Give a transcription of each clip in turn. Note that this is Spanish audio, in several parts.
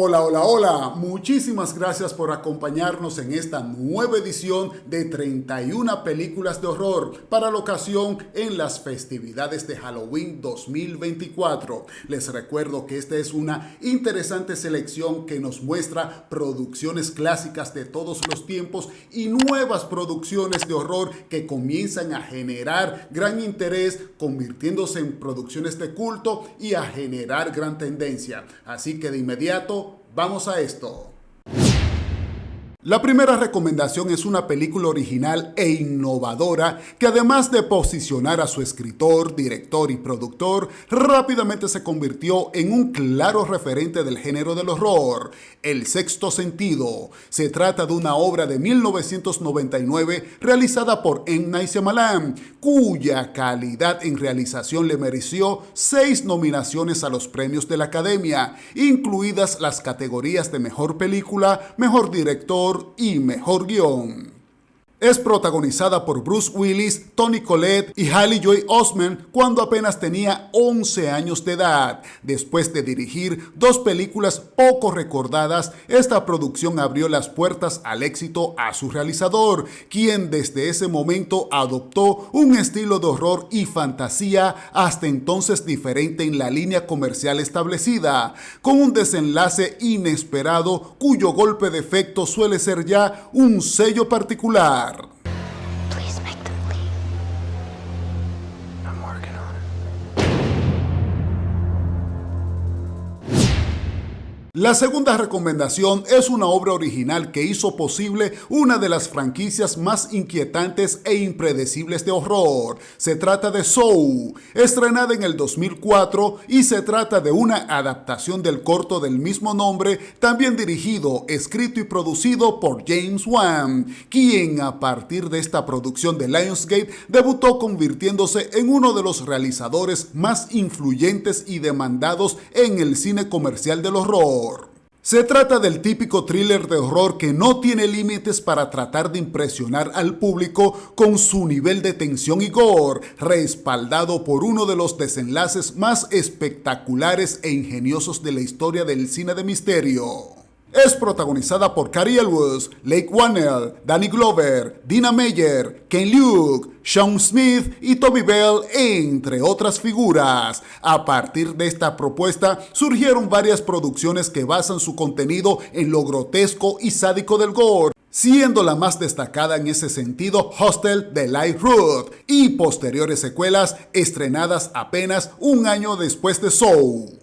Hola, hola, hola. Muchísimas gracias por acompañarnos en esta nueva edición de 31 películas de horror para la ocasión en las festividades de Halloween 2024. Les recuerdo que esta es una interesante selección que nos muestra producciones clásicas de todos los tiempos y nuevas producciones de horror que comienzan a generar gran interés, convirtiéndose en producciones de culto y a generar gran tendencia. Así que de inmediato, vamos a esto. La primera recomendación es una película original e innovadora que, además de posicionar a su escritor, director y productor, rápidamente se convirtió en un claro referente del género del horror, El Sexto Sentido. Se trata de una obra de 1999 realizada por M. Night Shyamalan, cuya calidad en realización le mereció 6 nominaciones a los premios de la Academia, incluidas las categorías de Mejor Película, Mejor Director y Mejor Guión. Es protagonizada por Bruce Willis, Toni Collette y Haley Joel Osment cuando apenas tenía 11 años de edad. Después de dirigir 2 películas poco recordadas, esta producción abrió las puertas al éxito a su realizador, quien desde ese momento adoptó un estilo de horror y fantasía hasta entonces diferente en la línea comercial establecida, con un desenlace inesperado cuyo golpe de efecto suele ser ya un sello particular. Please make them leave. I'm working on it. La segunda recomendación es una obra original que hizo posible una de las franquicias más inquietantes e impredecibles de horror. Se trata de Saw, estrenada en el 2004, y se trata de una adaptación del corto del mismo nombre, también dirigido, escrito y producido por James Wan, quien a partir de esta producción de Lionsgate debutó convirtiéndose en uno de los realizadores más influyentes y demandados en el cine comercial del horror. Se trata del típico thriller de horror que no tiene límites para tratar de impresionar al público con su nivel de tensión y gore, respaldado por uno de los desenlaces más espectaculares e ingeniosos de la historia del cine de misterio. Es protagonizada por Cary Elwes, Blake Wannell, Danny Glover, Dina Meyer, Ken Luke, Sean Smith y Toby Bell, entre otras figuras. A partir de esta propuesta surgieron varias producciones que basan su contenido en lo grotesco y sádico del gore, siendo la más destacada en ese sentido Hostel de Eli Roth y posteriores secuelas estrenadas apenas un año después de Saw.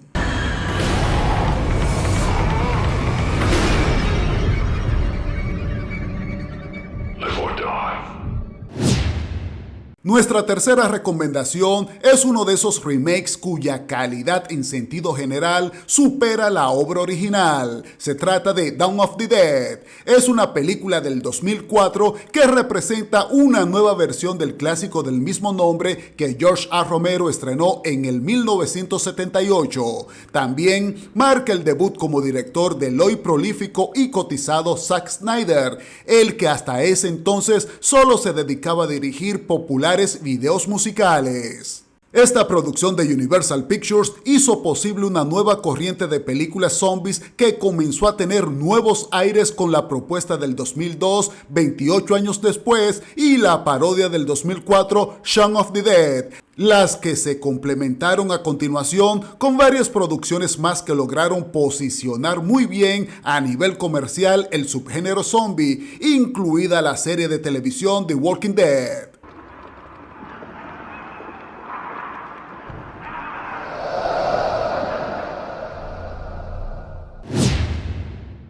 Nuestra tercera recomendación es uno de esos remakes cuya calidad en sentido general supera la obra original. Se trata de Dawn of the Dead. Es una película del 2004 que representa una nueva versión del clásico del mismo nombre que George A. Romero estrenó en el 1978. También marca el debut como director del hoy prolífico y cotizado Zack Snyder, el que hasta ese entonces solo se dedicaba a dirigir populares videos musicales. Esta producción de Universal Pictures hizo posible una nueva corriente de películas zombies que comenzó a tener nuevos aires con la propuesta del 2002, 28 años después, y la parodia del 2004, Shaun of the Dead, las que se complementaron a continuación con varias producciones más que lograron posicionar muy bien a nivel comercial el subgénero zombie, incluida la serie de televisión The Walking Dead.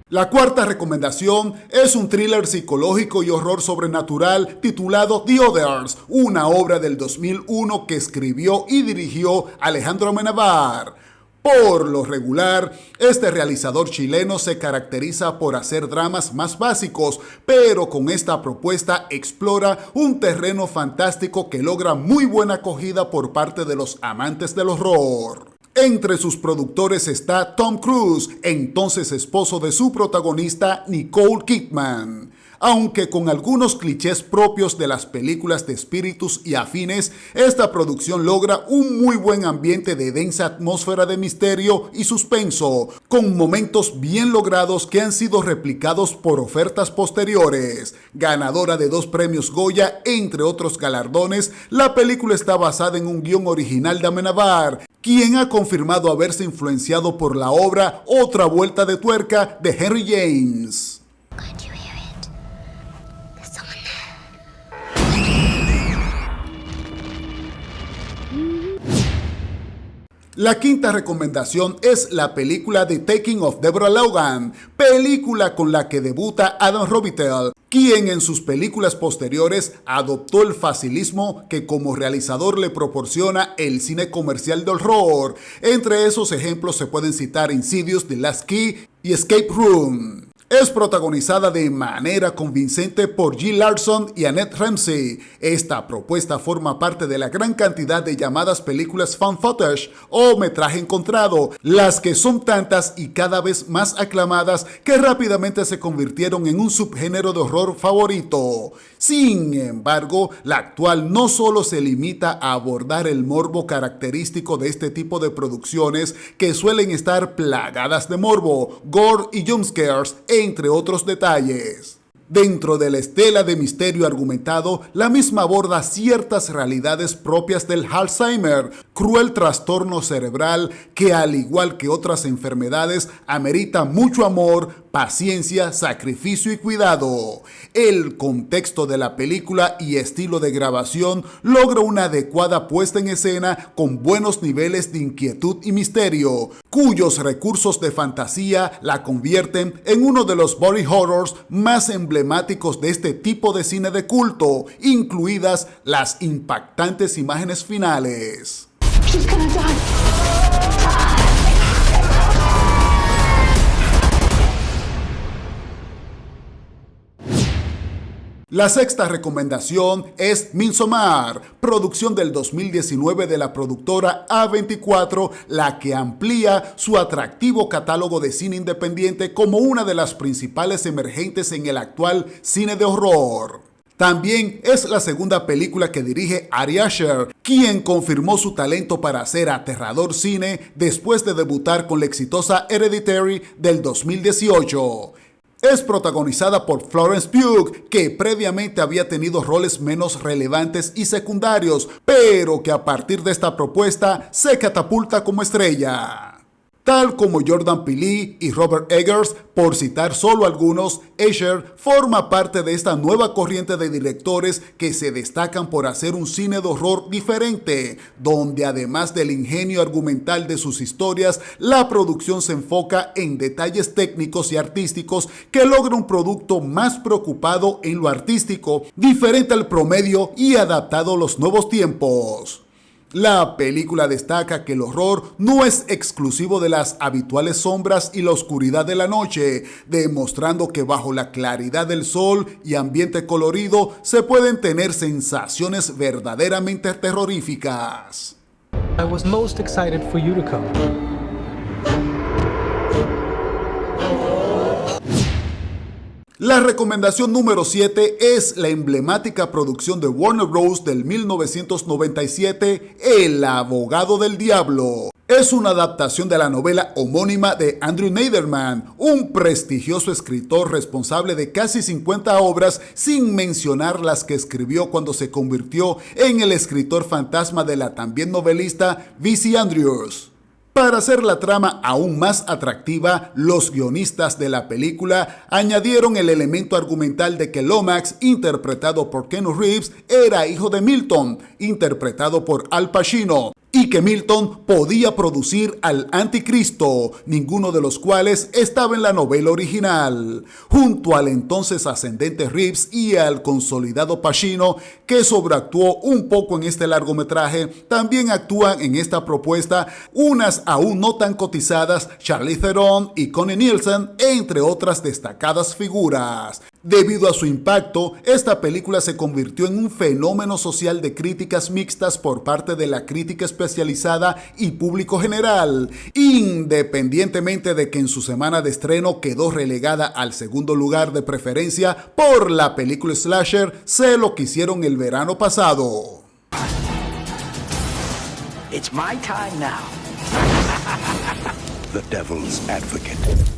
La cuarta recomendación es un thriller psicológico y horror sobrenatural titulado The Others, una obra del 2001 que escribió y dirigió Alejandro Amenábar. Por lo regular, este realizador chileno se caracteriza por hacer dramas más básicos, pero con esta propuesta explora un terreno fantástico que logra muy buena acogida por parte de los amantes del horror. Entre sus productores está Tom Cruise, entonces esposo de su protagonista Nicole Kidman. Aunque con algunos clichés propios de las películas de espíritus y afines, esta producción logra un muy buen ambiente de densa atmósfera de misterio y suspenso, con momentos bien logrados que han sido replicados por ofertas posteriores. Ganadora de 2 premios Goya, entre otros galardones, la película está basada en un guión original de Amenábar, quien ha confirmado haberse influenciado por la obra Otra Vuelta de Tuerca de Henry James. Could you hear it? There's someone there. La quinta recomendación es la película The Taking of Deborah Logan, película con la que debuta Adam Robitel, quien en sus películas posteriores adoptó el facilismo que como realizador le proporciona el cine comercial de horror. Entre esos ejemplos se pueden citar Insidious, The Last Key y Escape Room. Es protagonizada de manera convincente por Brie Larson y Annette Ramsey. Esta propuesta forma parte de la gran cantidad de llamadas películas fan footage o metraje encontrado, las que son tantas y cada vez más aclamadas que rápidamente se convirtieron en un subgénero de horror favorito. Sin embargo, la actual no solo se limita a abordar el morbo característico de este tipo de producciones que suelen estar plagadas de morbo, gore y jumpscares, entre otros detalles. Dentro de la estela de misterio argumentado, la misma aborda ciertas realidades propias del Alzheimer, cruel trastorno cerebral que, al igual que otras enfermedades, amerita mucho amor, paciencia, sacrificio y cuidado. El contexto de la película y estilo de grabación logra una adecuada puesta en escena con buenos niveles de inquietud y misterio, cuyos recursos de fantasía la convierten en uno de los body horrors más emblemáticos de este tipo de cine de culto, incluidas las impactantes imágenes finales. She's gonna die. La sexta recomendación es Midsommar, producción del 2019 de la productora A24, la que amplía su atractivo catálogo de cine independiente como una de las principales emergentes en el actual cine de horror. También es la segunda película que dirige Ari Aster, quien confirmó su talento para hacer aterrador cine después de debutar con la exitosa Hereditary del 2018. Es protagonizada por Florence Pugh, que previamente había tenido roles menos relevantes y secundarios, pero que a partir de esta propuesta se catapulta como estrella. Tal como Jordan Peele y Robert Eggers, por citar solo algunos, Asher forma parte de esta nueva corriente de directores que se destacan por hacer un cine de horror diferente, donde además del ingenio argumental de sus historias, la producción se enfoca en detalles técnicos y artísticos que logra un producto más preocupado en lo artístico, diferente al promedio y adaptado a los nuevos tiempos. La película destaca que el horror no es exclusivo de las habituales sombras y la oscuridad de la noche, demostrando que bajo la claridad del sol y ambiente colorido se pueden tener sensaciones verdaderamente terroríficas. I was most excited for you to come. La recomendación número 7 es la emblemática producción de Warner Bros. Del 1997, El abogado del diablo. Es una adaptación de la novela homónima de Andrew Neiderman, un prestigioso escritor responsable de casi 50 obras, sin mencionar las que escribió cuando se convirtió en el escritor fantasma de la también novelista V.C. Andrews. Para hacer la trama aún más atractiva, los guionistas de la película añadieron el elemento argumental de que Lomax, interpretado por Keanu Reeves, era hijo de Milton, interpretado por Al Pacino, y que Milton podía producir al anticristo, ninguno de los cuales estaba en la novela original. Junto al entonces ascendente Reeves y al consolidado Pacino, que sobreactuó un poco en este largometraje, también actúan en esta propuesta unas aún no tan cotizadas Charlize Theron y Connie Nielsen, entre otras destacadas figuras. Debido a su impacto, esta película se convirtió en un fenómeno social de críticas mixtas por parte de la crítica especializada y público general, independientemente de que en su semana de estreno quedó relegada al segundo lugar de preferencia por la película slasher Se lo que hicieron el verano pasado. It's my time now. The Devil's Advocate.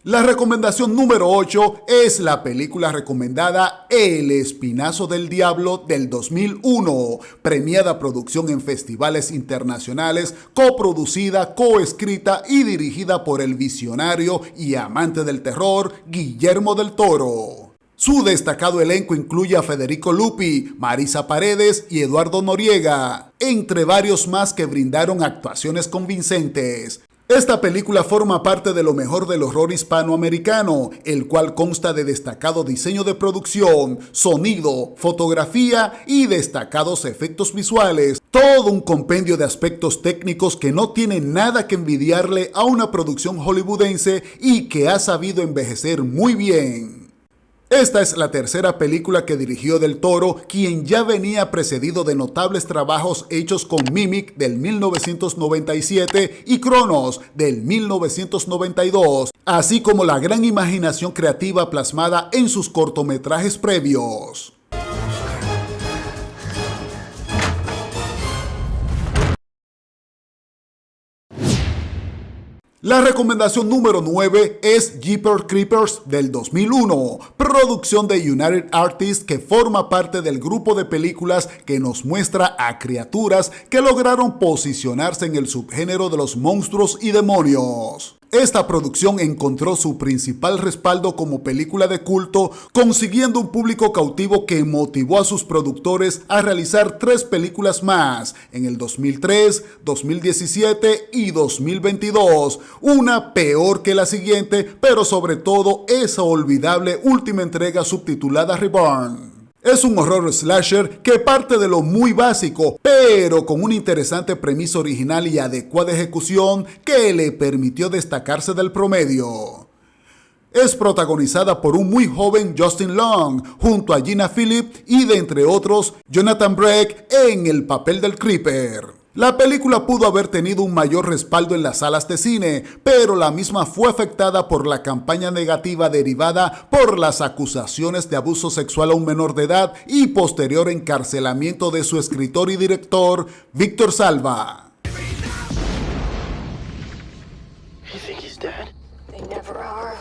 La recomendación número 8 es la película recomendada El Espinazo del Diablo del 2001, premiada producción en festivales internacionales, coproducida, coescrita y dirigida por el visionario y amante del terror Guillermo del Toro. Su destacado elenco incluye a Federico Lupi, Marisa Paredes y Eduardo Noriega, entre varios más que brindaron actuaciones convincentes. Esta película forma parte de lo mejor del horror hispanoamericano, el cual consta de destacado diseño de producción, sonido, fotografía y destacados efectos visuales. Todo un compendio de aspectos técnicos que no tiene nada que envidiarle a una producción hollywoodense y que ha sabido envejecer muy bien. Esta es la tercera película que dirigió Del Toro, quien ya venía precedido de notables trabajos hechos con Mimic del 1997 y Cronos del 1992, así como la gran imaginación creativa plasmada en sus cortometrajes previos. La recomendación número 9 es Jeepers Creepers del 2001, producción de United Artists que forma parte del grupo de películas que nos muestra a criaturas que lograron posicionarse en el subgénero de los monstruos y demonios. Esta producción encontró su principal respaldo como película de culto, consiguiendo un público cautivo que motivó a sus productores a realizar 3 películas más en el 2003, 2017 y 2022, una peor que la siguiente, pero sobre todo esa olvidable última entrega subtitulada Reborn. Es un horror slasher que parte de lo muy básico, pero con una interesante premisa original y adecuada ejecución que le permitió destacarse del promedio. Es protagonizada por un muy joven Justin Long, junto a Gina Phillip y de entre otros Jonathan Breck en el papel del Creeper. La película pudo haber tenido un mayor respaldo en las salas de cine, pero la misma fue afectada por la campaña negativa derivada por las acusaciones de abuso sexual a un menor de edad y posterior encarcelamiento de su escritor y director, Víctor Salva. You think he's dead? They never are.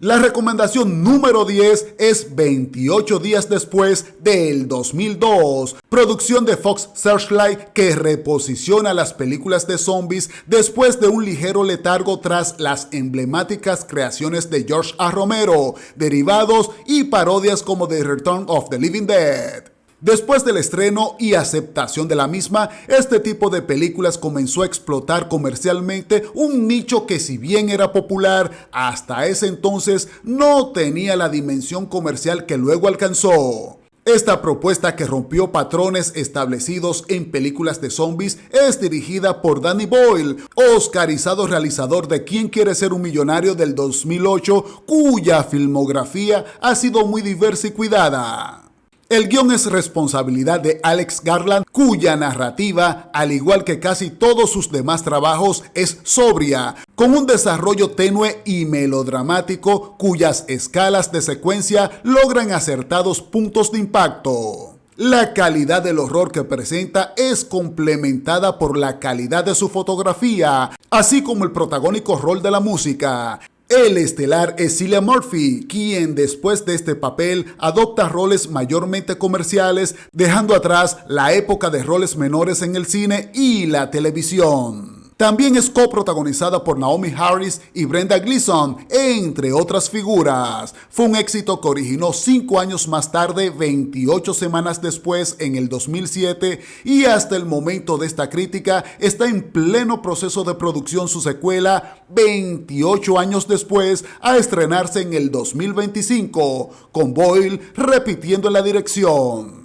La recomendación número 10 es 28 días después del 2002, producción de Fox Searchlight que reposiciona las películas de zombies después de un ligero letargo tras las emblemáticas creaciones de George A. Romero, derivados y parodias como The Return of the Living Dead. Después del estreno y aceptación de la misma, este tipo de películas comenzó a explotar comercialmente un nicho que, si bien era popular, hasta ese entonces no tenía la dimensión comercial que luego alcanzó. Esta propuesta, que rompió patrones establecidos en películas de zombies, es dirigida por Danny Boyle, oscarizado realizador de ¿Quién quiere ser un millonario? Del 2008, cuya filmografía ha sido muy diversa y cuidada. El guión es responsabilidad de Alex Garland, cuya narrativa, al igual que casi todos sus demás trabajos, es sobria, con un desarrollo tenue y melodramático, cuyas escalas de secuencia logran acertados puntos de impacto. La calidad del horror que presenta es complementada por la calidad de su fotografía, así como el protagónico rol de la música. El estelar es Cillian Murphy, quien después de este papel adopta roles mayormente comerciales, dejando atrás la época de roles menores en el cine y la televisión. También es coprotagonizada por Naomie Harris y Brenda Gleeson, entre otras figuras. Fue un éxito que originó 5 años más tarde, 28 semanas después, en el 2007, y hasta el momento de esta crítica está en pleno proceso de producción su secuela, 28 años después, a estrenarse en el 2025, con Boyle repitiendo la dirección.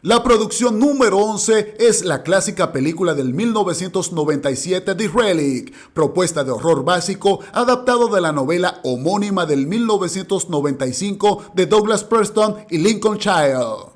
La producción número 11 es la clásica película del 1997 The Relic, propuesta de horror básico adaptado de la novela homónima del 1995 de Douglas Preston y Lincoln Child.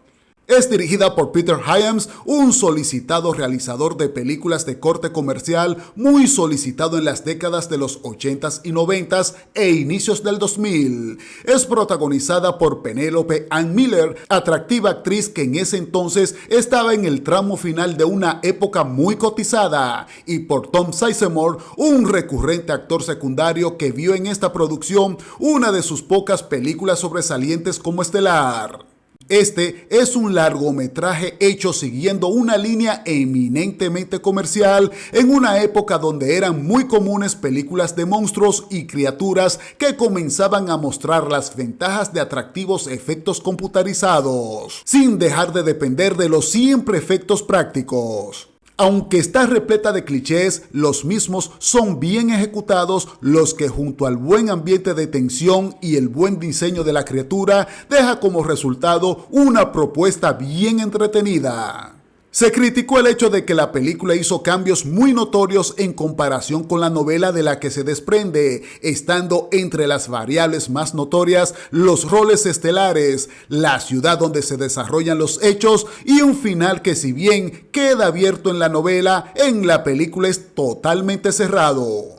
Es dirigida por Peter Hyams, un solicitado realizador de películas de corte comercial muy solicitado en las décadas de los 80s y 90s e inicios del 2000. Es protagonizada por Penelope Ann Miller, atractiva actriz que en ese entonces estaba en el tramo final de una época muy cotizada, y por Tom Sizemore, un recurrente actor secundario que vio en esta producción una de sus pocas películas sobresalientes como estelar. Este es un largometraje hecho siguiendo una línea eminentemente comercial en una época donde eran muy comunes películas de monstruos y criaturas que comenzaban a mostrar las ventajas de atractivos efectos computarizados, sin dejar de depender de los siempre efectos prácticos. Aunque está repleta de clichés, los mismos son bien ejecutados, los que junto al buen ambiente de tensión y el buen diseño de la criatura deja como resultado una propuesta bien entretenida. Se criticó el hecho de que la película hizo cambios muy notorios en comparación con la novela de la que se desprende, estando entre las variables más notorias los roles estelares, la ciudad donde se desarrollan los hechos y un final que, si bien queda abierto en la novela, en la película es totalmente cerrado.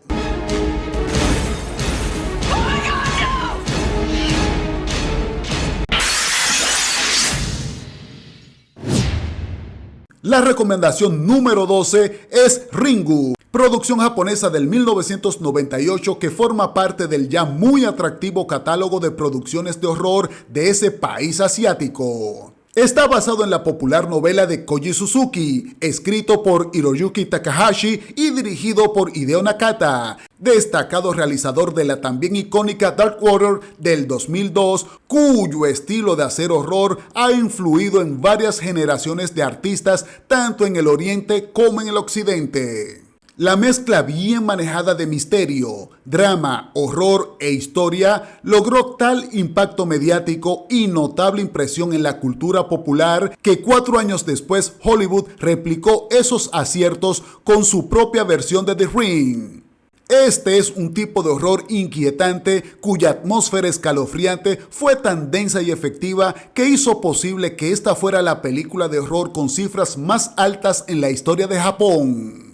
La recomendación número 12 es Ringu, producción japonesa del 1998 que forma parte del ya muy atractivo catálogo de producciones de horror de ese país asiático. Está basado en la popular novela de Koji Suzuki, escrito por Hiroyuki Takahashi y dirigido por Hideo Nakata, destacado realizador de la también icónica Dark Water del 2002, cuyo estilo de hacer horror ha influido en varias generaciones de artistas tanto en el oriente como en el occidente. La mezcla bien manejada de misterio, drama, horror e historia logró tal impacto mediático y notable impresión en la cultura popular que 4 años después Hollywood replicó esos aciertos con su propia versión de The Ring. Este es un tipo de horror inquietante cuya atmósfera escalofriante fue tan densa y efectiva que hizo posible que esta fuera la película de horror con cifras más altas en la historia de Japón.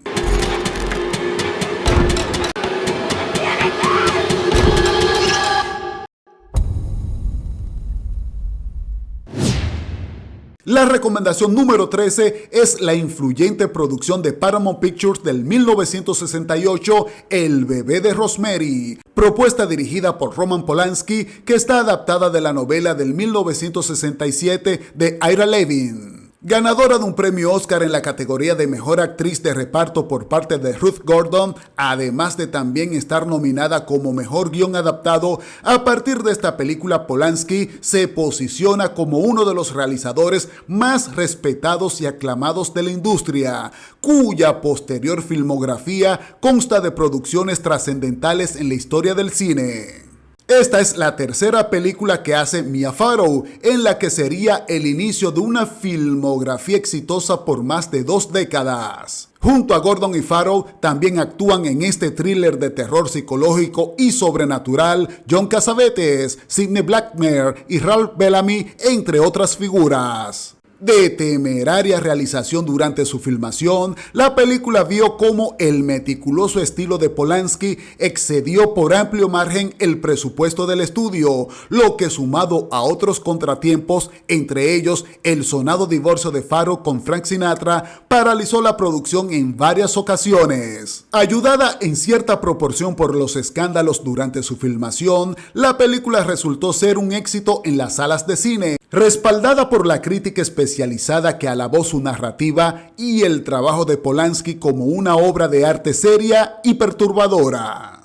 La recomendación número 13 es la influyente producción de Paramount Pictures del 1968, El bebé de Rosemary, propuesta dirigida por Roman Polanski que está adaptada de la novela del 1967 de Ira Levin. Ganadora de un premio Oscar en la categoría de Mejor Actriz de Reparto por parte de Ruth Gordon, además de también estar nominada como Mejor Guión Adaptado, a partir de esta película Polanski se posiciona como uno de los realizadores más respetados y aclamados de la industria, cuya posterior filmografía consta de producciones trascendentales en la historia del cine. Esta es la tercera película que hace Mia Farrow, en la que sería el inicio de una filmografía exitosa por más de 2 décadas. Junto a Gordon y Farrow también actúan en este thriller de terror psicológico y sobrenatural John Cassavetes, Sidney Blackmer y Ralph Bellamy, entre otras figuras. De temeraria realización durante su filmación, la película vio cómo el meticuloso estilo de Polanski excedió por amplio margen el presupuesto del estudio, lo que, sumado a otros contratiempos, entre ellos el sonado divorcio de Farrow con Frank Sinatra, paralizó la producción en varias ocasiones. Ayudada en cierta proporción por los escándalos durante su filmación, la película resultó ser un éxito en las salas de cine, respaldada por la crítica especializada que alabó su narrativa y el trabajo de Polanski como una obra de arte seria y perturbadora.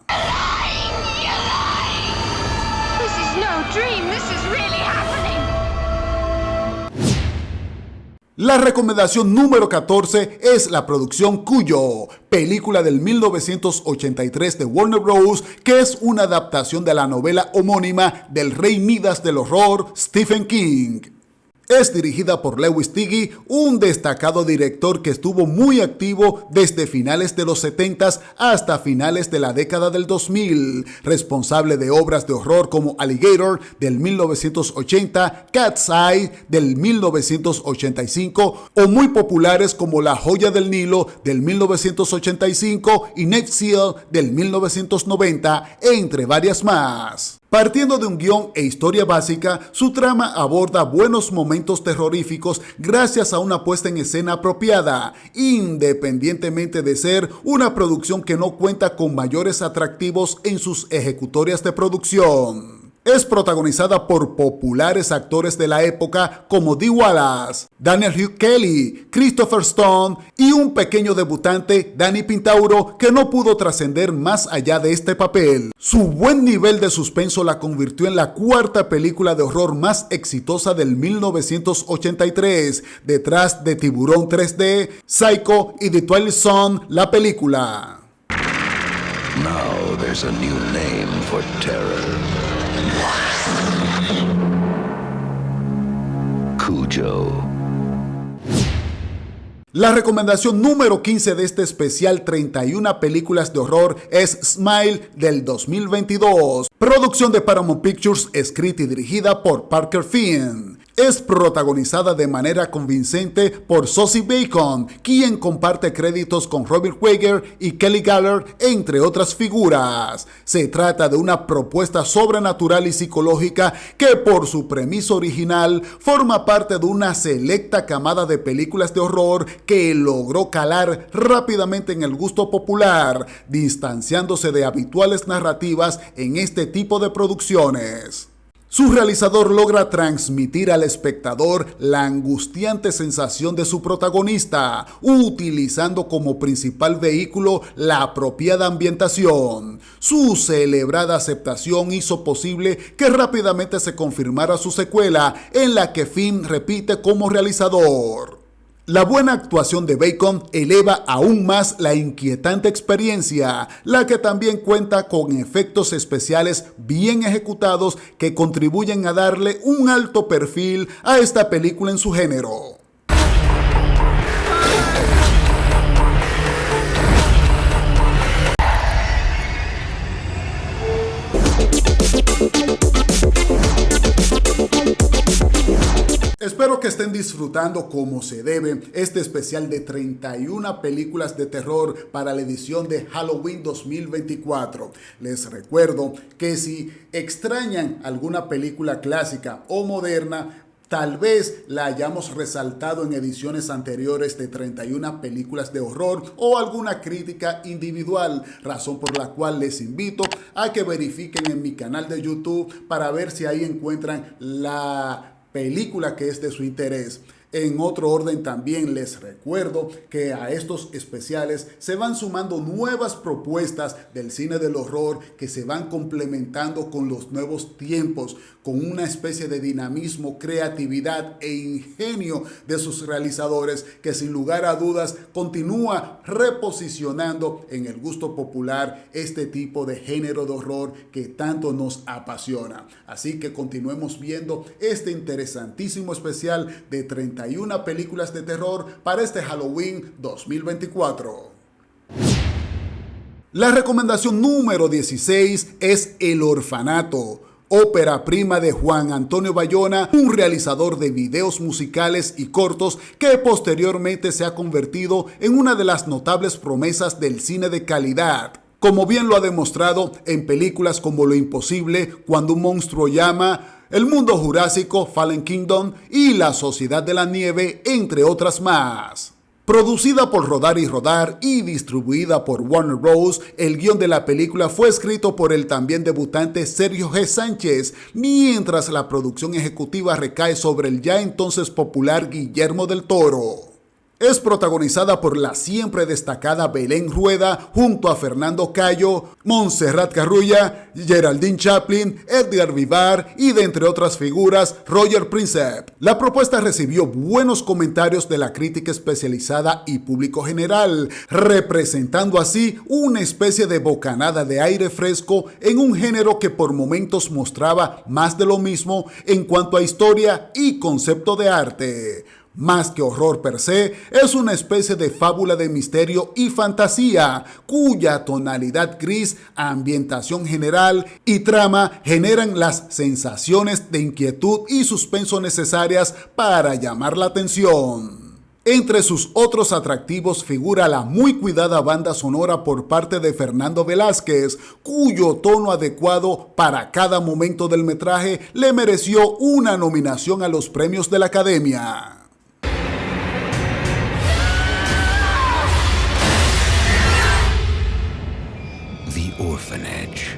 La recomendación número 14 es la producción Cuyo, película del 1983 de Warner Bros., que es una adaptación de la novela homónima del rey Midas del horror, Stephen King. Es dirigida por Lewis Tiggy, un destacado director que estuvo muy activo desde finales de los 70s hasta finales de la década del 2000, responsable de obras de horror como Alligator del 1980, Cat's Eye del 1985 o muy populares como La Joya del Nilo del 1985 y Navy Seal del 1990, entre varias más. Partiendo de un guión e historia básica, su trama aborda buenos momentos terroríficos gracias a una puesta en escena apropiada, independientemente de ser una producción que no cuenta con mayores atractivos en sus ejecutorias de producción. Es protagonizada por populares actores de la época como Dee Wallace, Daniel Hugh Kelly, Christopher Stone y un pequeño debutante, Danny Pintauro, que no pudo trascender más allá de este papel. Su buen nivel de suspenso la convirtió en la cuarta película de horror más exitosa del 1983, detrás de Tiburón 3D, Psycho y The Twilight Zone, la película. Now there's a new name for terror. Cujo. La recomendación número 15 de este especial 31 películas de horror es Smile del 2022, producción de Paramount Pictures, escrita y dirigida por Parker Finn. Es protagonizada de manera convincente por Sosie Bacon, quien comparte créditos con Robert Wagner y Kelly Galler, entre otras figuras. Se trata de una propuesta sobrenatural y psicológica que por su premisa original forma parte de una selecta camada de películas de horror que logró calar rápidamente en el gusto popular, distanciándose de habituales narrativas en este tipo de producciones. Su realizador logra transmitir al espectador la angustiante sensación de su protagonista, utilizando como principal vehículo la apropiada ambientación. Su celebrada aceptación hizo posible que rápidamente se confirmara su secuela, en la que Finn repite como realizador. La buena actuación de Bacon eleva aún más la inquietante experiencia, la que también cuenta con efectos especiales bien ejecutados que contribuyen a darle un alto perfil a esta película en su género. Espero que estén disfrutando como se debe este especial de 31 películas de terror para la edición de Halloween 2024. Les recuerdo que si extrañan alguna película clásica o moderna, tal vez la hayamos resaltado en ediciones anteriores de 31 películas de horror o alguna crítica individual, razón por la cual les invito a que verifiquen en mi canal de YouTube para ver si ahí encuentran la película que es de su interés. En otro orden también les recuerdo que a estos especiales se van sumando nuevas propuestas del cine del horror que se van complementando con los nuevos tiempos, con una especie de dinamismo, creatividad e ingenio de sus realizadores que sin lugar a dudas continúa reposicionando en el gusto popular este tipo de género de horror que tanto nos apasiona. Así que continuemos viendo este interesantísimo especial de 31 películas de terror para este Halloween 2024. La recomendación número 16 es El Orfanato, ópera prima de Juan Antonio Bayona, un realizador de videos musicales y cortos que posteriormente se ha convertido en una de las notables promesas del cine de calidad, como bien lo ha demostrado en películas como Lo Imposible, Cuando un monstruo llama, El Mundo Jurásico, Fallen Kingdom y La Sociedad de la Nieve, entre otras más. Producida por Rodar y Rodar y distribuida por Warner Bros., el guión de la película fue escrito por el también debutante Sergio G. Sánchez, mientras la producción ejecutiva recae sobre el ya entonces popular Guillermo del Toro. Es protagonizada por la siempre destacada Belén Rueda junto a Fernando Cayo, Montserrat Garrulla, Geraldine Chaplin, Edgar Vivar y de entre otras figuras Roger Príncep. La propuesta recibió buenos comentarios de la crítica especializada y público general, representando así una especie de bocanada de aire fresco en un género que por momentos mostraba más de lo mismo en cuanto a historia y concepto de arte. Más que horror per se, es una especie de fábula de misterio y fantasía, cuya tonalidad gris, ambientación general y trama generan las sensaciones de inquietud y suspenso necesarias para llamar la atención. Entre sus otros atractivos figura la muy cuidada banda sonora por parte de Fernando Velázquez, cuyo tono adecuado para cada momento del metraje le mereció una nominación a los premios de la Academia. The Orphanage.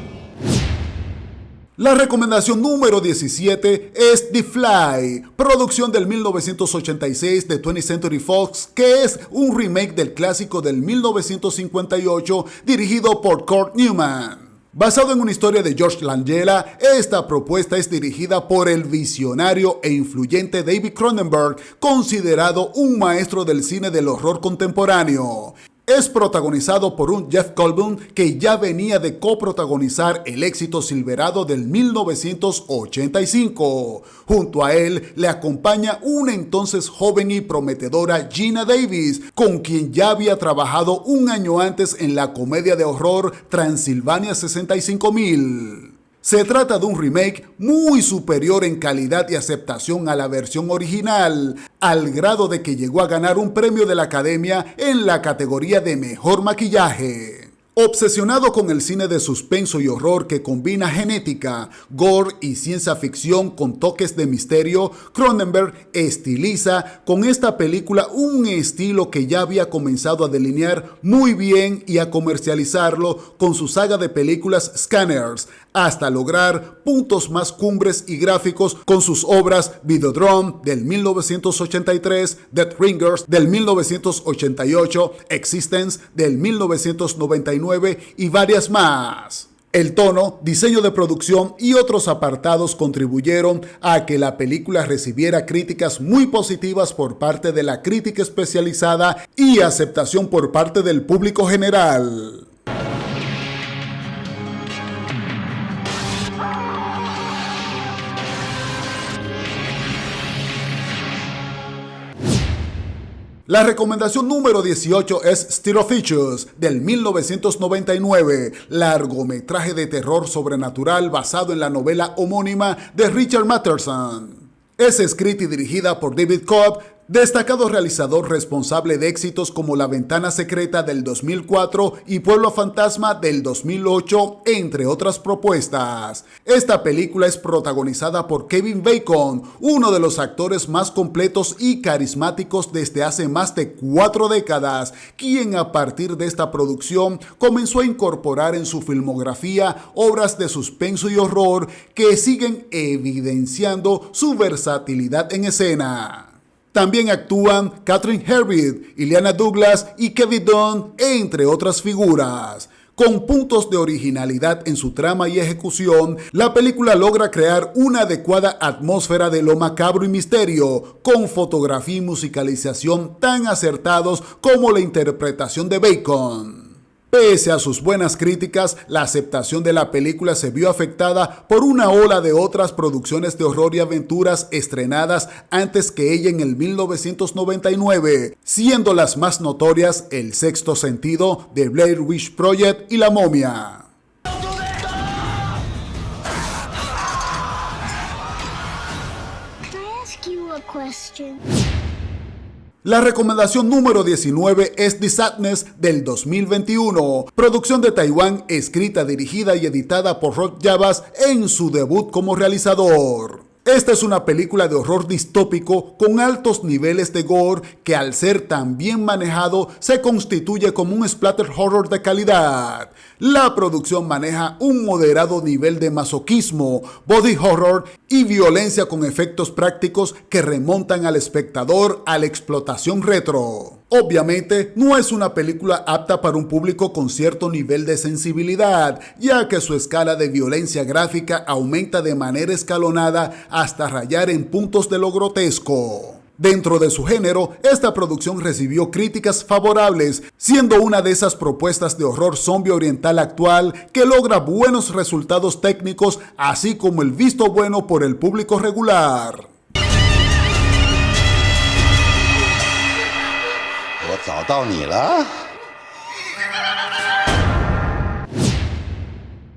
La recomendación número 17 es The Fly, producción del 1986 de 20th Century Fox, que es un remake del clásico del 1958 dirigido por Kurt Newman. Basado en una historia de George Langella, esta propuesta es dirigida por el visionario e influyente David Cronenberg, considerado un maestro del cine del horror contemporáneo. Es protagonizado por un Jeff Goldblum que ya venía de coprotagonizar el éxito Silverado del 1985. Junto a él le acompaña una entonces joven y prometedora Geena Davis, con quien ya había trabajado un año antes en la comedia de horror Transilvania 65000. Se trata de un remake muy superior en calidad y aceptación a la versión original, al grado de que llegó a ganar un premio de la Academia en la categoría de Mejor Maquillaje. Obsesionado con el cine de suspenso y horror que combina genética, gore y ciencia ficción con toques de misterio, Cronenberg estiliza con esta película un estilo que ya había comenzado a delinear muy bien y a comercializarlo con su saga de películas Scanners, hasta lograr puntos más cumbres y gráficos con sus obras Videodrome del 1983, Death Ringers del 1988, Existence del 1999 y varias más. El tono, diseño de producción y otros apartados contribuyeron a que la película recibiera críticas muy positivas por parte de la crítica especializada y aceptación por parte del público general. La recomendación número 18 es Stereophithus, del 1999, largometraje de terror sobrenatural basado en la novela homónima de Richard Matheson. Es escrita y dirigida por David Cobb, destacado realizador responsable de éxitos como La Ventana Secreta del 2004 y Pueblo Fantasma del 2008, entre otras propuestas. Esta película es protagonizada por Kevin Bacon, uno de los actores más completos y carismáticos desde hace más de 4 décadas, quien a partir de esta producción comenzó a incorporar en su filmografía obras de suspenso y horror que siguen evidenciando su versatilidad en escena. También actúan Catherine Herbert, Illeana Douglas y Kevin Dunn, entre otras figuras. Con puntos de originalidad en su trama y ejecución, la película logra crear una adecuada atmósfera de lo macabro y misterio, con fotografía y musicalización tan acertados como la interpretación de Bacon. Pese a sus buenas críticas, la aceptación de la película se vio afectada por una ola de otras producciones de horror y aventuras estrenadas antes que ella en el 1999, siendo las más notorias El Sexto Sentido, The Blair Witch Project y La Momia. Can I ask you a question? La recomendación número 19 es The Sadness del 2021, producción de Taiwán, escrita, dirigida y editada por Rod Yabas en su debut como realizador. Esta es una película de horror distópico con altos niveles de gore que al ser tan bien manejado se constituye como un splatter horror de calidad. La producción maneja un moderado nivel de masoquismo, body horror y violencia con efectos prácticos que remontan al espectador a la explotación retro. Obviamente no es una película apta para un público con cierto nivel de sensibilidad, ya que su escala de violencia gráfica aumenta de manera escalonada hasta rayar en puntos de lo grotesco. Dentro de su género, esta producción recibió críticas favorables, siendo una de esas propuestas de horror zombie oriental actual que logra buenos resultados técnicos, así como el visto bueno por el público regular.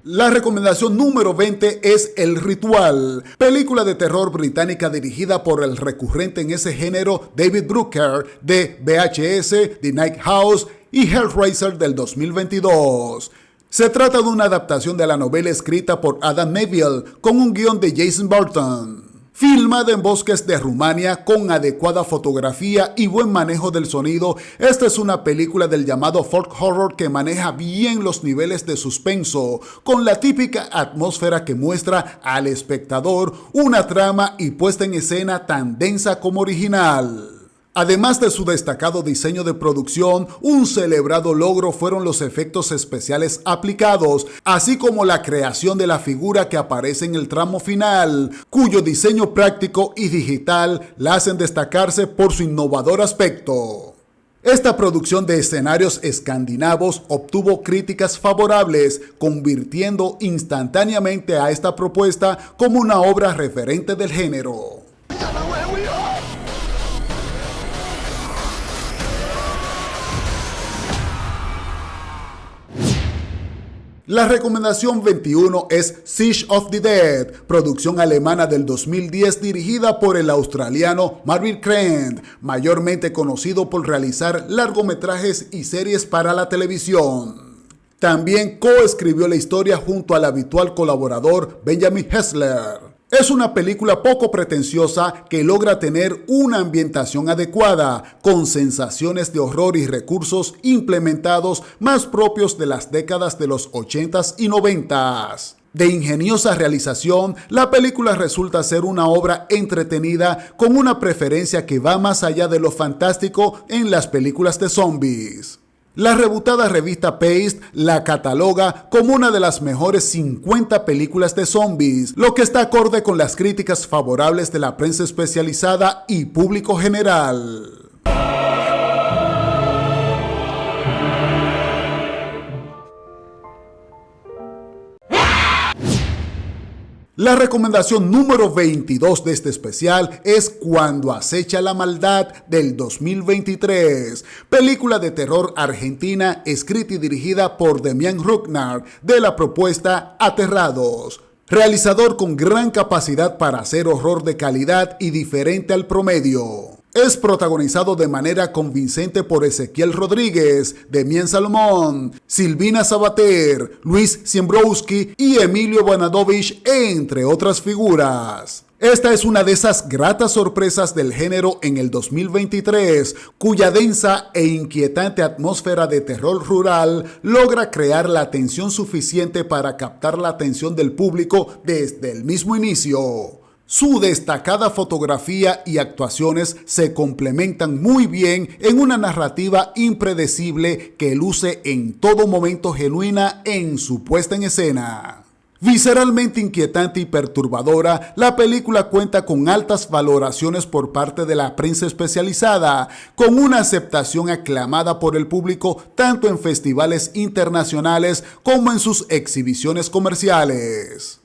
La recomendación número 20 es El Ritual, película de terror británica dirigida por el recurrente en ese género David Brooker de VHS, The Night House y Hellraiser del 2022. Se trata de una adaptación de la novela escrita por Adam Neville con un guión de Jason Burton. Filmada en bosques de Rumania con adecuada fotografía y buen manejo del sonido, esta es una película del llamado folk horror que maneja bien los niveles de suspenso, con la típica atmósfera que muestra al espectador una trama y puesta en escena tan densa como original. Además de su destacado diseño de producción, un celebrado logro fueron los efectos especiales aplicados, así como la creación de la figura que aparece en el tramo final, cuyo diseño práctico y digital la hacen destacarse por su innovador aspecto. Esta producción de escenarios escandinavos obtuvo críticas favorables, convirtiendo instantáneamente a esta propuesta como una obra referente del género. La recomendación 21 es Siege of the Dead, producción alemana del 2010 dirigida por el australiano Marvin Krent, mayormente conocido por realizar largometrajes y series para la televisión. También coescribió la historia junto al habitual colaborador Benjamin Hessler. Es una película poco pretenciosa que logra tener una ambientación adecuada, con sensaciones de horror y recursos implementados más propios de las décadas de los 80s y 90s. De ingeniosa realización, la película resulta ser una obra entretenida con una preferencia que va más allá de lo fantástico en las películas de zombies. La rebutada revista Paste la cataloga como una de las mejores 50 películas de zombies, lo que está acorde con las críticas favorables de la prensa especializada y público general. La recomendación número 22 de este especial es Cuando acecha la maldad del 2023, película de terror argentina escrita y dirigida por Demian Rugnar de la propuesta Aterrados. Realizador con gran capacidad para hacer horror de calidad y diferente al promedio. Es protagonizado de manera convincente por Ezequiel Rodríguez, Demián Salomón, Silvina Sabater, Luis Siembrowski y Emilio Bonadovich, entre otras figuras. Esta es una de esas gratas sorpresas del género en el 2023, cuya densa e inquietante atmósfera de terror rural logra crear la tensión suficiente para captar la atención del público desde el mismo inicio. Su destacada fotografía y actuaciones se complementan muy bien en una narrativa impredecible que luce en todo momento genuina en su puesta en escena. Visceralmente inquietante y perturbadora, la película cuenta con altas valoraciones por parte de la prensa especializada, con una aceptación aclamada por el público tanto en festivales internacionales como en sus exhibiciones comerciales.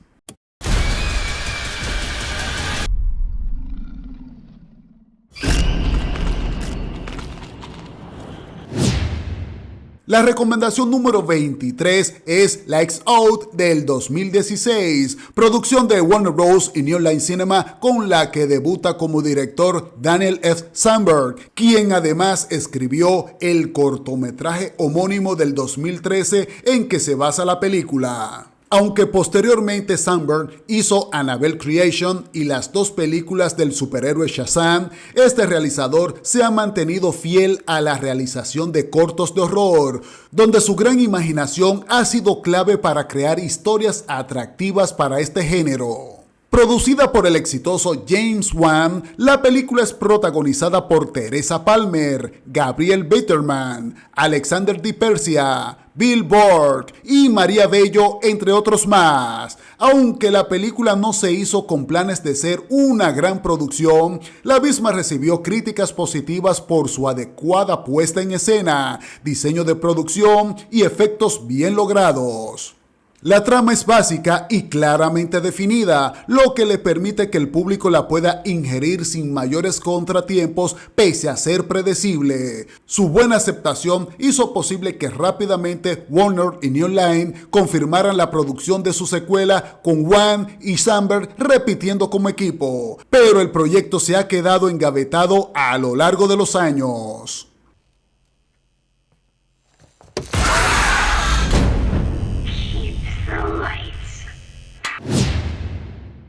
La recomendación número 23 es Lights Out del 2016, producción de Warner Bros. Y New Line Cinema, con la que debuta como director Daniel F. Sandberg, quien además escribió el cortometraje homónimo del 2013 en que se basa la película. Aunque posteriormente Sandberg hizo Annabelle Creation y las dos películas del superhéroe Shazam, este realizador se ha mantenido fiel a la realización de cortos de horror, donde su gran imaginación ha sido clave para crear historias atractivas para este género. Producida por el exitoso James Wan, la película es protagonizada por Teresa Palmer, Gabriel Bitterman, Alexander Di Persia, Bill Burke y María Bello, entre otros más. Aunque la película no se hizo con planes de ser una gran producción, la misma recibió críticas positivas por su adecuada puesta en escena, diseño de producción y efectos bien logrados. La trama es básica y claramente definida, lo que le permite que el público la pueda ingerir sin mayores contratiempos pese a ser predecible. Su buena aceptación hizo posible que rápidamente Warner y New Line confirmaran la producción de su secuela con Wan y Sandberg repitiendo como equipo, pero el proyecto se ha quedado engavetado a lo largo de los años.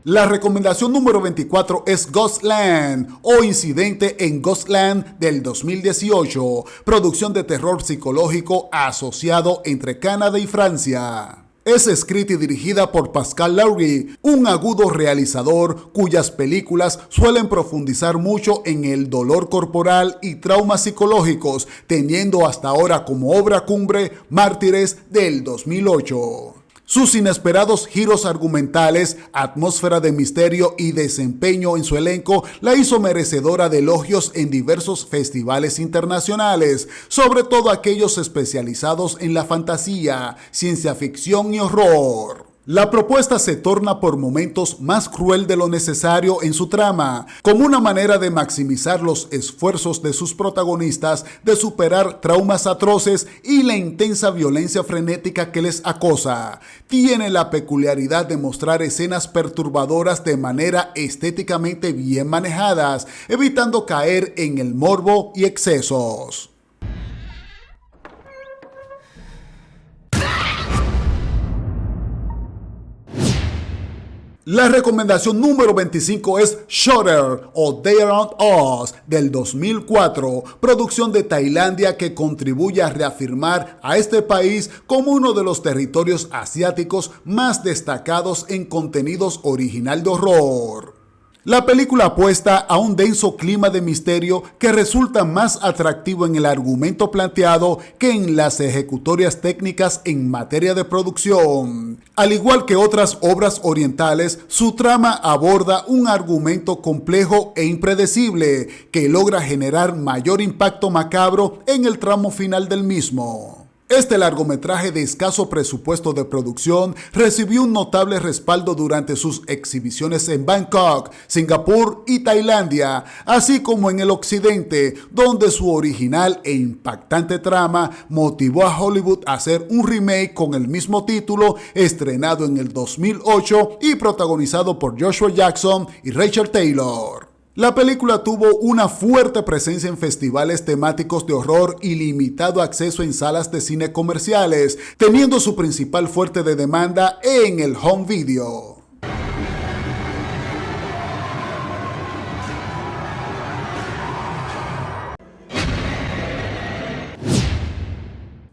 La recomendación número 24 es Ghostland o Incidente en Ghostland del 2018, producción de terror psicológico asociado entre Canadá y Francia. Es escrita y dirigida por Pascal Laurie, un agudo realizador cuyas películas suelen profundizar mucho en el dolor corporal y traumas psicológicos, teniendo hasta ahora como obra cumbre Mártires del 2008. Sus inesperados giros argumentales, atmósfera de misterio y desempeño en su elenco la hizo merecedora de elogios en diversos festivales internacionales, sobre todo aquellos especializados en la fantasía, ciencia ficción y horror. La propuesta se torna por momentos más cruel de lo necesario en su trama, como una manera de maximizar los esfuerzos de sus protagonistas de superar traumas atroces y la intensa violencia frenética que les acosa. Tiene la peculiaridad de mostrar escenas perturbadoras de manera estéticamente bien manejadas, evitando caer en el morbo y excesos. La recomendación número 25 es Shutter o They Are Us del 2004, producción de Tailandia que contribuye a reafirmar a este país como uno de los territorios asiáticos más destacados en contenidos original de horror. La película apuesta a un denso clima de misterio que resulta más atractivo en el argumento planteado que en las ejecutorias técnicas en materia de producción. Al igual que otras obras orientales, su trama aborda un argumento complejo e impredecible que logra generar mayor impacto macabro en el tramo final del mismo. Este largometraje de escaso presupuesto de producción recibió un notable respaldo durante sus exhibiciones en Bangkok, Singapur y Tailandia, así como en el occidente, donde su original e impactante trama motivó a Hollywood a hacer un remake con el mismo título, estrenado en el 2008 y protagonizado por Joshua Jackson y Rachel Taylor. La película tuvo una fuerte presencia en festivales temáticos de horror y limitado acceso en salas de cine comerciales, teniendo su principal fuerte de demanda en el home video.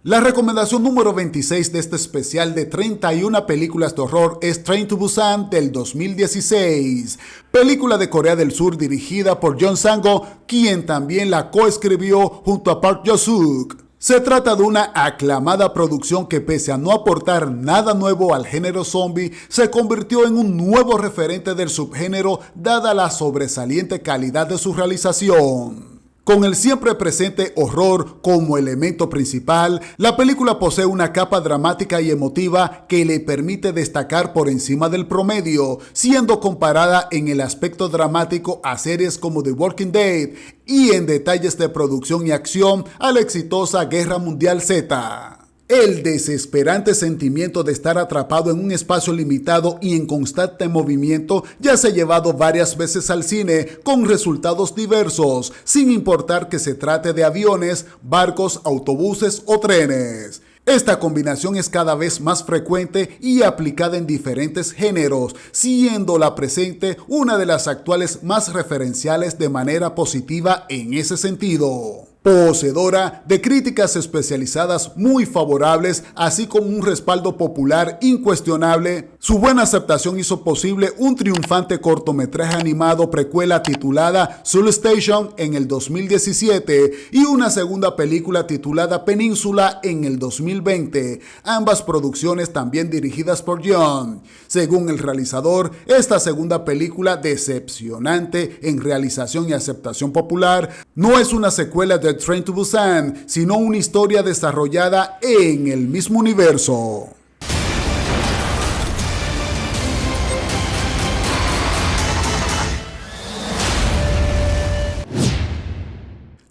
La recomendación número 26 de este especial de 31 películas de horror es Train to Busan del 2016, película de Corea del Sur dirigida por Jeon Sang-ho, quien también la coescribió junto a Park Jo-suk. Se trata de una aclamada producción que, pese a no aportar nada nuevo al género zombie, se convirtió en un nuevo referente del subgénero dada la sobresaliente calidad de su realización. Con el siempre presente horror como elemento principal, la película posee una capa dramática y emotiva que le permite destacar por encima del promedio, siendo comparada en el aspecto dramático a series como The Walking Dead y en detalles de producción y acción a la exitosa Guerra Mundial Z. El desesperante sentimiento de estar atrapado en un espacio limitado y en constante movimiento ya se ha llevado varias veces al cine con resultados diversos, sin importar que se trate de aviones, barcos, autobuses o trenes. Esta combinación es cada vez más frecuente y aplicada en diferentes géneros, siendo la presente una de las actuales más referenciales de manera positiva en ese sentido. Poseedora de críticas especializadas muy favorables, así como un respaldo popular incuestionable, su buena aceptación hizo posible un triunfante cortometraje animado precuela titulada Soul Station en el 2017 y una segunda película titulada Península en el 2020, ambas producciones también dirigidas por John. Según el realizador, esta segunda película, decepcionante en realización y aceptación popular, no es una secuela de Train to Busan, sino una historia desarrollada en el mismo universo.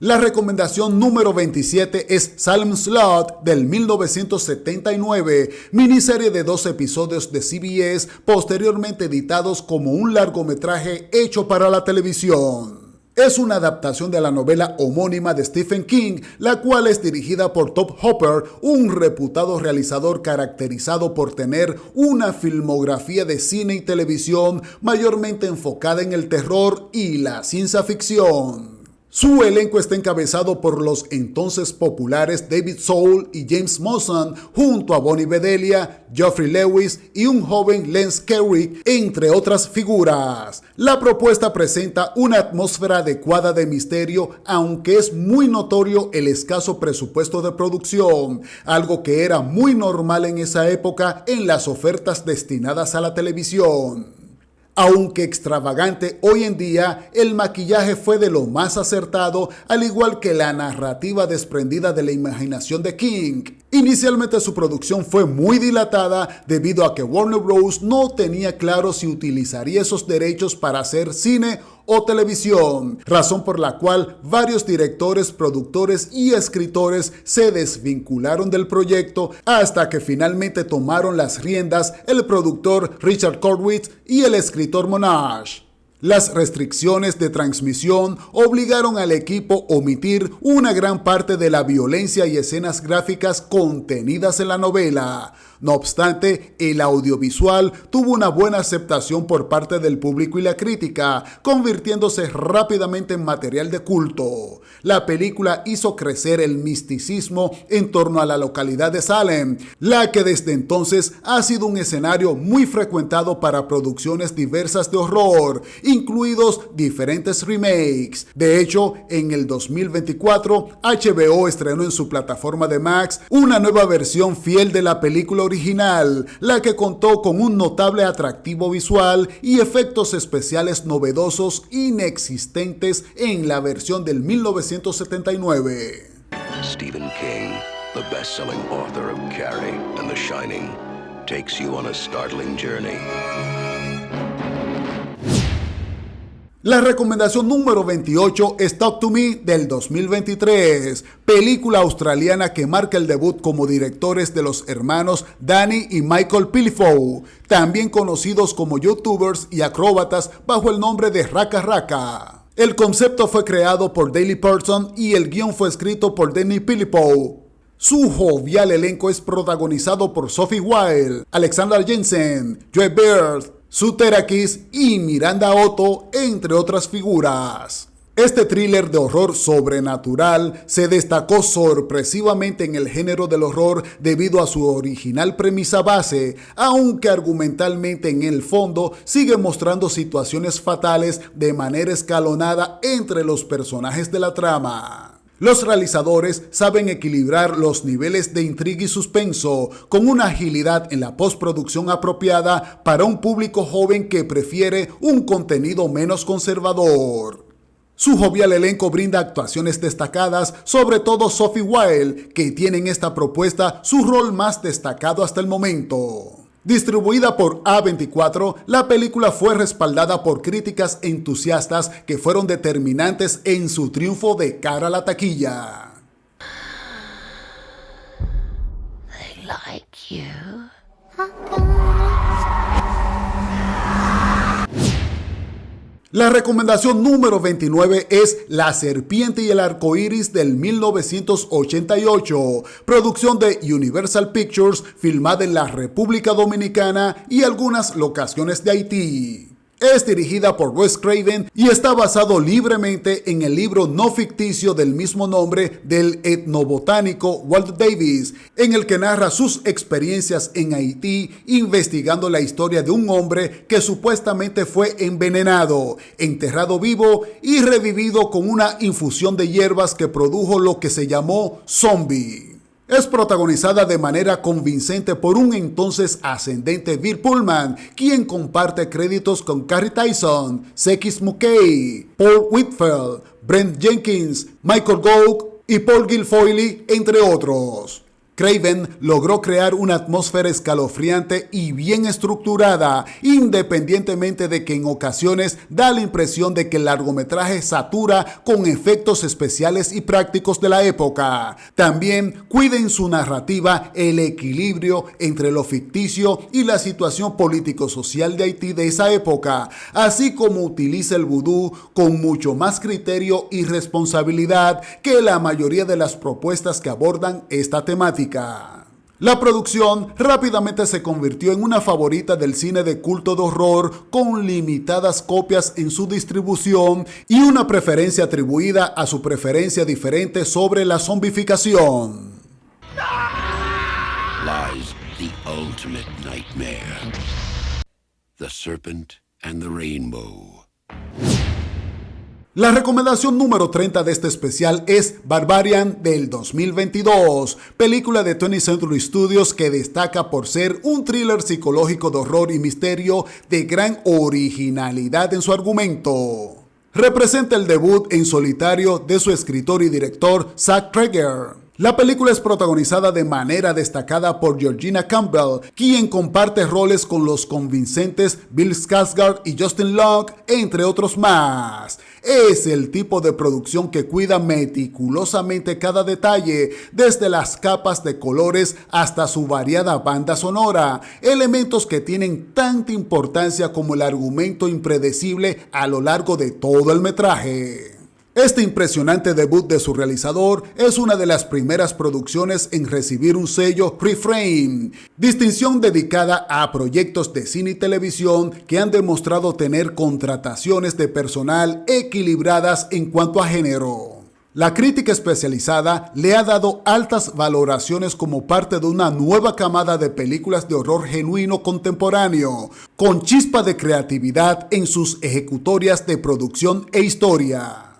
La recomendación número 27 es Salem Slot del 1979, miniserie de 2 episodios de CBS, posteriormente editados como un largometraje hecho para la televisión. Es una adaptación de la novela homónima de Stephen King, la cual es dirigida por Tobe Hooper, un reputado realizador caracterizado por tener una filmografía de cine y televisión mayormente enfocada en el terror y la ciencia ficción. Su elenco está encabezado por los entonces populares David Soul y James Maussan, junto a Bonnie Bedelia, Geoffrey Lewis y un joven Lance Kerrick, entre otras figuras. La propuesta presenta una atmósfera adecuada de misterio, aunque es muy notorio el escaso presupuesto de producción, algo que era muy normal en esa época en las ofertas destinadas a la televisión. Aunque extravagante hoy en día, el maquillaje fue de lo más acertado, al igual que la narrativa desprendida de la imaginación de King. Inicialmente su producción fue muy dilatada debido a que Warner Bros. No tenía claro si utilizaría esos derechos para hacer cine o televisión, razón por la cual varios directores, productores y escritores se desvincularon del proyecto hasta que finalmente tomaron las riendas el productor Richard Corwitz y el escritor Monash. Las restricciones de transmisión obligaron al equipo a omitir una gran parte de la violencia y escenas gráficas contenidas en la novela. No obstante, el audiovisual tuvo una buena aceptación por parte del público y la crítica, convirtiéndose rápidamente en material de culto. La película hizo crecer el misticismo en torno a la localidad de Salem, la que desde entonces ha sido un escenario muy frecuentado para producciones diversas de horror, incluidos diferentes remakes. De hecho, en el 2024, HBO estrenó en su plataforma de Max una nueva versión fiel de la película original, la que contó con un notable atractivo visual y efectos especiales novedosos inexistentes en la versión del 1979. Stephen King, the best-selling author of Carrie and The Shining, takes you on a startling journey. La recomendación número 28 es Talk to Me del 2023, película australiana que marca el debut como directores de los hermanos Danny y Michael Pilifow, también conocidos como youtubers y acróbatas bajo el nombre de Raka Raka. El concepto fue creado por Daley Person y el guión fue escrito por Danny Pilifow. Su jovial elenco es protagonizado por Sophie Wilde, Alexander Jensen, Joe Beard, Sue Terakis y Miranda Otto, entre otras figuras. Este thriller de horror sobrenatural se destacó sorpresivamente en el género del horror debido a su original premisa base, aunque argumentalmente en el fondo sigue mostrando situaciones fatales de manera escalonada entre los personajes de la trama. Los realizadores saben equilibrar los niveles de intriga y suspenso con una agilidad en la postproducción apropiada para un público joven que prefiere un contenido menos conservador. Su jovial elenco brinda actuaciones destacadas, sobre todo Sophie Wilde, que tiene en esta propuesta su rol más destacado hasta el momento. Distribuida por A24, la película fue respaldada por críticas entusiastas que fueron determinantes en su triunfo de cara a la taquilla. They like you. La recomendación número 29 es La serpiente y el arco iris del 1988, producción de Universal Pictures, filmada en la República Dominicana y algunas locaciones de Haití. Es dirigida por Wes Craven y está basado libremente en el libro no ficticio del mismo nombre del etnobotánico Walt Davis, en el que narra sus experiencias en Haití investigando la historia de un hombre que supuestamente fue envenenado, enterrado vivo y revivido con una infusión de hierbas que produjo lo que se llamó zombie. Es protagonizada de manera convincente por un entonces ascendente Bill Pullman, quien comparte créditos con Carrie Tyson, Sekis Mukay, Paul Whitfield, Brent Jenkins, Michael Gough y Paul Guilfoyle, entre otros. Craven logró crear una atmósfera escalofriante y bien estructurada, independientemente de que en ocasiones da la impresión de que el largometraje satura con efectos especiales y prácticos de la época. También cuida en su narrativa el equilibrio entre lo ficticio y la situación político-social de Haití de esa época, así como utiliza el vudú con mucho más criterio y responsabilidad que la mayoría de las propuestas que abordan esta temática. La producción rápidamente se convirtió en una favorita del cine de culto de horror, con limitadas copias en su distribución y una preferencia atribuida a su preferencia diferente sobre la zombificación. Lies the ultimate nightmare. The Serpent and the Rainbow. La recomendación número 30 de este especial es Barbarian del 2022, película de 20th Century Studios que destaca por ser un thriller psicológico de horror y misterio de gran originalidad en su argumento. Representa el debut en solitario de su escritor y director Zach Cregger. La película es protagonizada de manera destacada por Georgina Campbell, quien comparte roles con los convincentes Bill Skarsgård y Justin Long, entre otros más. Es el tipo de producción que cuida meticulosamente cada detalle, desde las capas de colores hasta su variada banda sonora, elementos que tienen tanta importancia como el argumento impredecible a lo largo de todo el metraje. Este impresionante debut de su realizador es una de las primeras producciones en recibir un sello Reframe, distinción dedicada a proyectos de cine y televisión que han demostrado tener contrataciones de personal equilibradas en cuanto a género. La crítica especializada le ha dado altas valoraciones como parte de una nueva camada de películas de horror genuino contemporáneo, con chispa de creatividad en sus ejecutorias de producción e historia.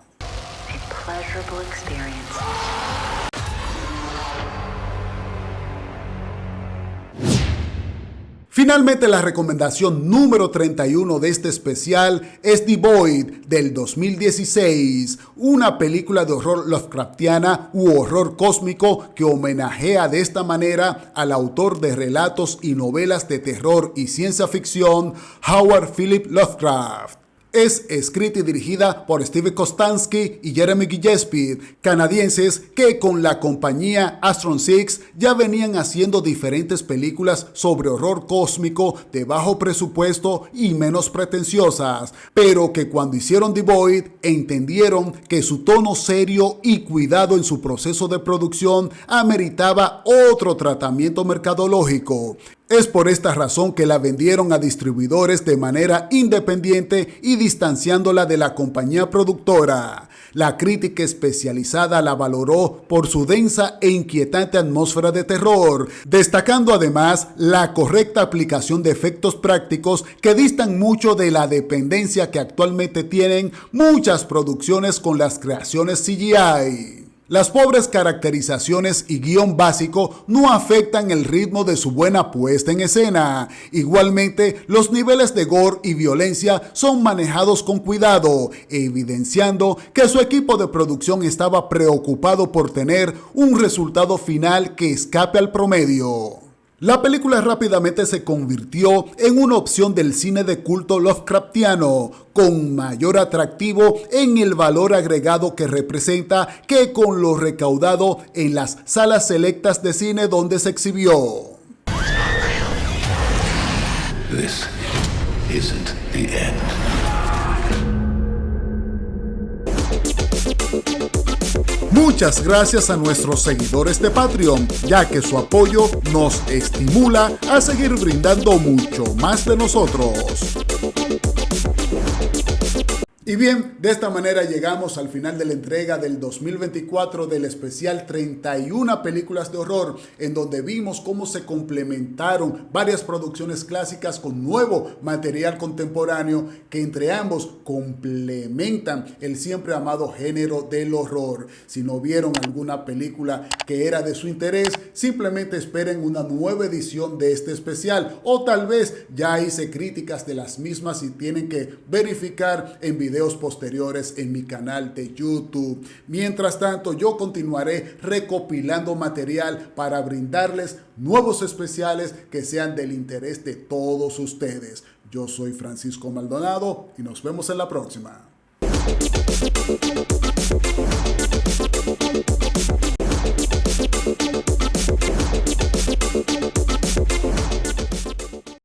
Finalmente, la recomendación número 31 de este especial es The Void del 2016, una película de horror Lovecraftiana u horror cósmico que homenajea de esta manera al autor de relatos y novelas de terror y ciencia ficción, Howard Philip Lovecraft. Es escrita y dirigida por Steve Kostansky y Jeremy Gillespie, canadienses que con la compañía Astron Six ya venían haciendo diferentes películas sobre horror cósmico de bajo presupuesto y menos pretenciosas, pero que cuando hicieron The Void entendieron que su tono serio y cuidado en su proceso de producción ameritaba otro tratamiento mercadológico. Es por esta razón que la vendieron a distribuidores de manera independiente y distanciándola de la compañía productora. La crítica especializada la valoró por su densa e inquietante atmósfera de terror, destacando además la correcta aplicación de efectos prácticos que distan mucho de la dependencia que actualmente tienen muchas producciones con las creaciones CGI. Las pobres caracterizaciones y guión básico no afectan el ritmo de su buena puesta en escena. Igualmente, los niveles de gore y violencia son manejados con cuidado, evidenciando que su equipo de producción estaba preocupado por tener un resultado final que escape al promedio. La película rápidamente se convirtió en una opción del cine de culto Lovecraftiano, con mayor atractivo en el valor agregado que representa que con lo recaudado en las salas selectas de cine donde se exhibió. This isn't the end. Muchas gracias a nuestros seguidores de Patreon, ya que su apoyo nos estimula a seguir brindando mucho más de nosotros. Y bien, de esta manera llegamos al final de la entrega del 2024 del especial 31 películas de horror, en donde vimos cómo se complementaron varias producciones clásicas con nuevo material contemporáneo que entre ambos complementan el siempre amado género del horror. Si no vieron alguna película que era de su interés, simplemente esperen una nueva edición de este especial, o tal vez ya hice críticas de las mismas y tienen que verificar en videos posteriores en mi canal de YouTube. Mientras tanto, yo continuaré recopilando material para brindarles nuevos especiales que sean del interés de todos ustedes. Yo soy Francisco Maldonado y nos vemos en la próxima.